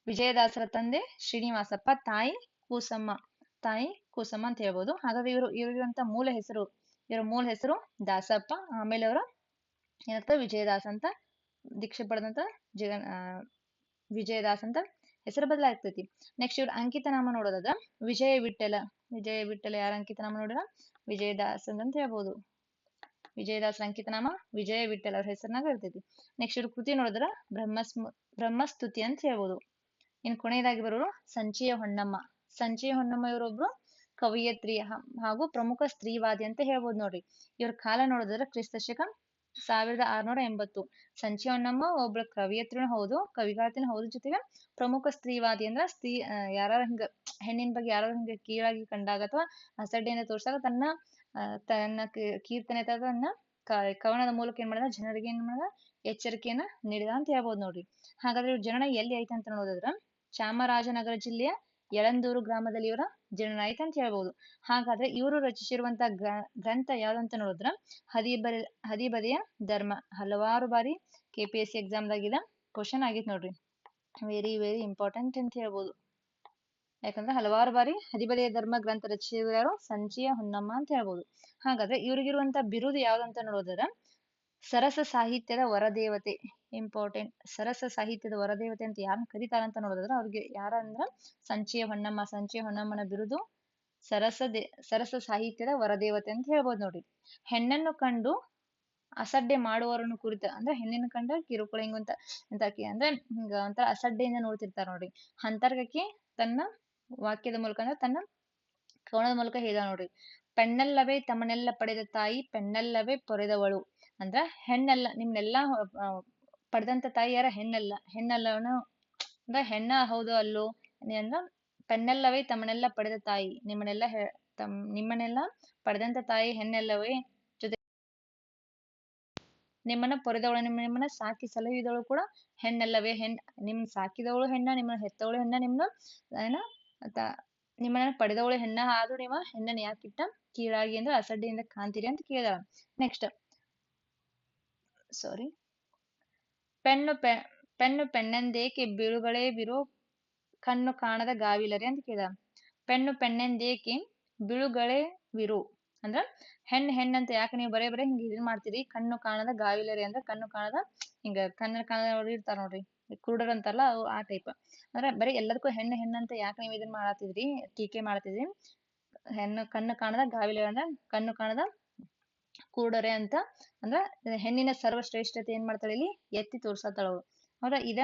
ವಿಜಯದಾಸರ ತಂದೆ ಶ್ರೀನಿವಾಸಪ್ಪ, ತಾಯಿ ಕೂಸಮ್ಮ ಅಂತ ಹೇಳ್ಬೋದು. ಹಾಗಾದ್ರೆ ಇವ್ರಿಗಿರುವಂತ ಇವರ ಮೂಲ ಹೆಸರು ದಾಸಪ್ಪ. ಆಮೇಲೆ ಅವರು ಏನಂತ ವಿಜಯದಾಸ್ ಅಂತ ದೀಕ್ಷೆ ಪಡೆದಂತ ವಿಜಯದಾಸ್ ಅಂತ ಹೆಸರು ಬದಲಾಗ್ತೈತಿ. ನೆಕ್ಸ್ಟ್ ಇವ್ರ ಅಂಕಿತ ನಾಮ ನೋಡೋದಾದ್ರ ವಿಜಯ ವಿಠ್ಠಲ ಯಾರ ಅಂಕಿತ ನಾಮ ನೋಡಿದ್ರ ವಿಜಯದಾಸ್ ಅಂತ ಹೇಳ್ಬೋದು. ವಿಜಯದಾಸರ ಅಂಕಿತ ನಾಮ ವಿಜಯ ವಿಠ್ಠಲ ಅವ್ರ ಹೆಸರಿನಾಗ ಇರ್ತೈತಿ. ನೆಕ್ಸ್ಟ್ ಇವ್ರ ಕೃತಿ ನೋಡಿದ್ರ ಬ್ರಹ್ಮಸ್ತುತಿ ಅಂತ ಹೇಳ್ಬೋದು. ಇನ್ನು ಕೊನೆಯದಾಗಿ ಬರೋರು ಸಂಚಿಯ ಹೊನ್ನಮ್ಮ ಇವರೊಬ್ರು ಕವಯತ್ರಿ ಹಾಗೂ ಪ್ರಮುಖ ಸ್ತ್ರೀವಾದಿ ಅಂತ ಹೇಳ್ಬೋದು ನೋಡ್ರಿ. ಇವ್ರ ಕಾಲ ನೋಡಿದ್ರೆ ಕ್ರಿಸ್ತಶಕ 1680. ಸಂಚಿಯ ಹೊನ್ನಮ್ಮ ಒಬ್ಳ ಕವಿಯತ್ರಿನೂ ಹೌದು, ಕವಿಗಾತಿನೂ ಹೌದು, ಜೊತೆಗೆ ಪ್ರಮುಖ ಸ್ತ್ರೀವಾದಿ ಅಂದ್ರ ಯಾರ ಹಿಂಗ ಹೆಣ್ಣಿನ ಬಗ್ಗೆ ಯಾರು ಹಿಂಗ ಕೀಳಾಗಿ ಕಂಡಾಗ ಅಥವಾ ಅಸಡ್ಡೆಯಿಂದ ತೋರ್ಸಾಗ ತನ್ನ ಕೀರ್ತನೆ ತನ್ನ ಕವನದ ಮೂಲಕ ಏನ್ ಮಾಡಿದ ಜನರಿಗೆ ಏನ್ ಮಾಡಿದ ಎಚ್ಚರಿಕೆಯನ್ನ ನೀಡಿದ ಅಂತ ಹೇಳ್ಬೋದು ನೋಡ್ರಿ. ಹಾಗಾದ್ರೆ ಇವ್ರ ಜನನ ಎಲ್ಲಿ ಐತೆ ಅಂತ ನೋಡಿದ್ರ ಚಾಮರಾಜನಗರ ಜಿಲ್ಲೆಯ ಯಳಂದೂರು ಗ್ರಾಮದಲ್ಲಿ ಇವರ ಜನನ ಆಯ್ತು ಅಂತ ಹೇಳ್ಬೋದು. ಹಾಗಾದ್ರೆ ಇವರು ರಚಿಸಿರುವಂತ ಗ್ರಂಥ ಯಾವ್ದಂತ ನೋಡಿದ್ರ ಹದಿಬದೆಯ ಧರ್ಮ. ಹಲವಾರು ಬಾರಿ KPSC ಎಕ್ಸಾಮ್ದಾಗಿದ ಕ್ವಶನ್ ಆಗಿತ್ತು ನೋಡ್ರಿ. ವೆರಿ ವೆರಿ ಇಂಪಾರ್ಟೆಂಟ್ ಅಂತ ಹೇಳ್ಬೋದು. ಯಾಕಂದ್ರೆ ಹಲವಾರು ಬಾರಿ ಹದಿಬದೆಯ ಧರ್ಮ ಗ್ರಂಥ ರಚಿಸಿದವರು ಸಂಚಿಯ ಹೊನ್ನಮ್ಮ ಅಂತ ಹೇಳ್ಬೋದು. ಹಾಗಾದ್ರೆ ಇವ್ರಿಗಿರುವಂತ ಬಿರುದು ಯಾವ್ದಂತ ನೋಡಿದ್ರ ಸರಸ ಸಾಹಿತ್ಯದ ವರದೇವತೆ, ಇಂಪಾರ್ಟೆಂಟ್. ಸರಸ ಸಾಹಿತ್ಯದ ವರದೇವತೆ ಅಂತ ಯಾರನ್ನ ಕರೀತಾರಂತ ನೋಡಿದ್ರ ಅವ್ರಿಗೆ ಯಾರಂದ್ರ ಸಂಚಿಯ ಹೊನ್ನಮ್ಮನ ಬಿರುದು ಸರಸ ಸಾಹಿತ್ಯದ ವರದೇವತೆ ಅಂತ ಹೇಳ್ಬೋದು ನೋಡ್ರಿ. ಹೆಣ್ಣನ್ನು ಕಂಡು ಅಸಡ್ಡೆ ಮಾಡುವವರನ್ನು ಕುರಿತ ಅಂದ್ರೆ ಹೆಣ್ಣಿನ ಕಂಡ ಕಿರುಕುಳ ಹಿಂಗಂತ ಅಂದ್ರೆ ಹಿಂಗ ಒಂಥರ ಅಸಡ್ಡೆಯಿಂದ ನೋಡ್ತಿರ್ತಾರ ನೋಡ್ರಿ. ಅಂತರ್ಗಕ್ಕೆ ತನ್ನ ವಾಕ್ಯದ ಮೂಲಕ ಅಂದ್ರೆ ತನ್ನ ಕವನದ ಮೂಲಕ ಹೇಳಿದ ನೋಡ್ರಿ. ಪೆಣ್ಣಲ್ಲವೇ ತಮ್ಮನೆಲ್ಲ ಪಡೆದ ತಾಯಿ, ಪೆಣ್ಣಲ್ಲವೇ ಪೊರೆದವಳು. ಅಂದ್ರ ಹೆಣ್ಣಲ್ಲ ನಿಮ್ನೆಲ್ಲಾ ಪಡೆದಂತ ತಾಯಿ ಯಾರ ಹೆಣ್ಣಲ್ಲವನು ಅಂದ್ರೆ ಹೆಣ್ಣ ಹೌದು ಅಲ್ಲೋ ಅಂದ್ರ ಪೆಣ್ಣಲ್ಲವೇ ತಮ್ಮನೆಲ್ಲ ಪಡೆದ ತಾಯಿ, ನಿಮ್ಮನ್ನೆಲ್ಲ ಪಡೆದಂತ ತಾಯಿ ಹೆಣ್ಣಲ್ಲವೇ, ಜೊತೆ ನಿಮ್ಮನ್ನ ಪೊರೆದವಳು, ನಿಮ್ಮನ್ನ ಸಾಕಿ ಸಲಹಿದವಳು ಕೂಡ ಹೆಣ್ಣಲ್ಲವೇ. ನಿಮ್ ಸಾಕಿದವಳು ಹೆಣ್ಣ, ನಿಮ್ಮನ್ನ ಹೆತ್ತವಳು ಹೆಣ್ಣ, ನಿಮ್ಮನ್ನ ಪಡೆದವಳು ಹೆಣ್ಣ. ಆದ್ರೂ ನಿಮ್ಮ ಹೆಣ್ಣನ್ನ ಯಾಕಿಟ್ಟ ಕೀಳಾಗಿ ಅಂದ್ರೆ ಅಸಡ್ಡೆಯಿಂದ ಕಾಣ್ತೀರಿ ಅಂತ ಕೇಳಿದ. ನೆಕ್ಸ್ಟ್ ಪೆಣ್ಣು ಪೆಣ್ಣೆಂದೇಕೆ ಬಿರುಗಳೇ ಬಿರು ಕಣ್ಣು ಕಾಣದ ಗಾವಿಲರೆ ಅಂತ ಕೇಳಿದ. ಪೆಣ್ಣೆಂದೇಕೆ ಬಿಳುಗಳೇ ವಿರು ಅಂದ್ರ ಹೆಣ್ಣಂತ ಯಾಕೆ ನೀವು ಬರೇ ಹಿಂಗ ಇದನ್ ಮಾಡ್ತೀರಿ. ಕಣ್ಣು ಕಾಣದ ಗಾವಿಲರೆ ಅಂದ್ರೆ ಕಣ್ಣು ಕಾಣದ ಹಿಂಗ ಕಾಣದ ಇರ್ತಾರ ನೋಡ್ರಿ, ಕುರುಡರ್ ಅಂತಾರಲ್ಲ ಆ ಟೈಪ್. ಅಂದ್ರೆ ಬರೀ ಎಲ್ಲದಕ್ಕೂ ಹೆಣ್ಣಂತ ಯಾಕೆ ನೀವು ಇದನ್ ಮಾಡತ್ತಿದ್ರಿ, ಟೀಕೆ ಮಾಡತ್ತಿದ್ರಿ. ಕಣ್ಣು ಕಾಣದ ಗಾವಿಲರೆ ಅಂದ್ರೆ ಕಣ್ಣು ಕಾಣದ ಕೂಡರೆ ಅಂತ ಅಂದ್ರ ಹೆಣ್ಣಿನ ಸರ್ವಶ್ರೇಷ್ಠತೆ ಏನ್ ಮಾಡ್ತಾಳೆ ಇಲ್ಲಿ ಎತ್ತಿ ತೋರ್ಸತ್ತಾಳ. ಹೌದಾ, ಇದ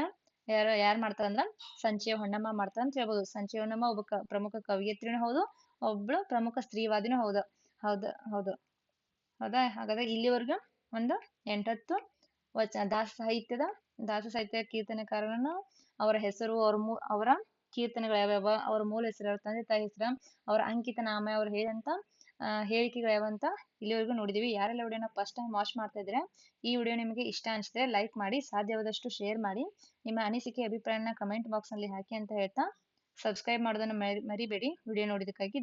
ಯಾರ್ ಮಾಡ್ತಾರ ಅಂದ್ರ ಸಂಚಿಯ ಹೊನ್ನಮ್ಮ ಮಾಡ್ತಾರ ಅಂತ ಹೇಳ್ಬೋದು. ಸಂಚಿಯ ಹೊನ್ನಮ್ಮ ಒಬ್ಬ ಪ್ರಮುಖ ಕವಿಯತ್ರಿನೂ ಹೌದು, ಒಬ್ಳು ಪ್ರಮುಖ ಸ್ತ್ರೀವಾದಿನೂ ಹೌದಾ. ಹಾಗಾದ್ರೆ ಇಲ್ಲಿವರೆಗೂ ಒಂದು 8-10 ದಾಸ ಸಾಹಿತ್ಯ ಕೀರ್ತನೆಕಾರರನ್ನು, ಅವರ ಹೆಸರು, ಅವರ ಕೀರ್ತನೆಗಳು ಯಾವ್ಯಾವ, ಅವರ ಮೂಲ ಹೆಸರು, ಅವ್ರ ತಂದೆ ತಾಯಿ ಹೆಸರು, ಅವರ ಅಂಕಿತ ನಾಮ, ಅವ್ರು ಹೇಳಿದಂತ ಹೇಳಿಕೆಗಳು ಯಾವಂತ ಇಲ್ಲಿವರೆಗೂ ನೋಡಿದೀವಿ. ಯಾರೆಲ್ಲ ವಿಡಿಯೋನ ಫಸ್ಟ್ ಟೈಮ್ ವಾಚ್ ಮಾಡ್ತಾ ಇದ್ರೆ ಈ ವಿಡಿಯೋ ನಿಮಗೆ ಇಷ್ಟ ಅನಿಸಿದ್ರೆ ಲೈಕ್ ಮಾಡಿ, ಸಾಧ್ಯವಾದಷ್ಟು ಶೇರ್ ಮಾಡಿ, ನಿಮ್ಮ ಅನಿಸಿಕೆ ಅಭಿಪ್ರಾಯನ ಕಮೆಂಟ್ ಬಾಕ್ಸ್ ನಲ್ಲಿ ಹಾಕಿ ಅಂತ ಹೇಳ್ತಾ ಸಬ್ಸ್ಕ್ರೈಬ್ ಮಾಡೋದನ್ನು ಮರಿಬೇಡಿ. ವಿಡಿಯೋ ನೋಡಿದಕ್ಕಾಗಿ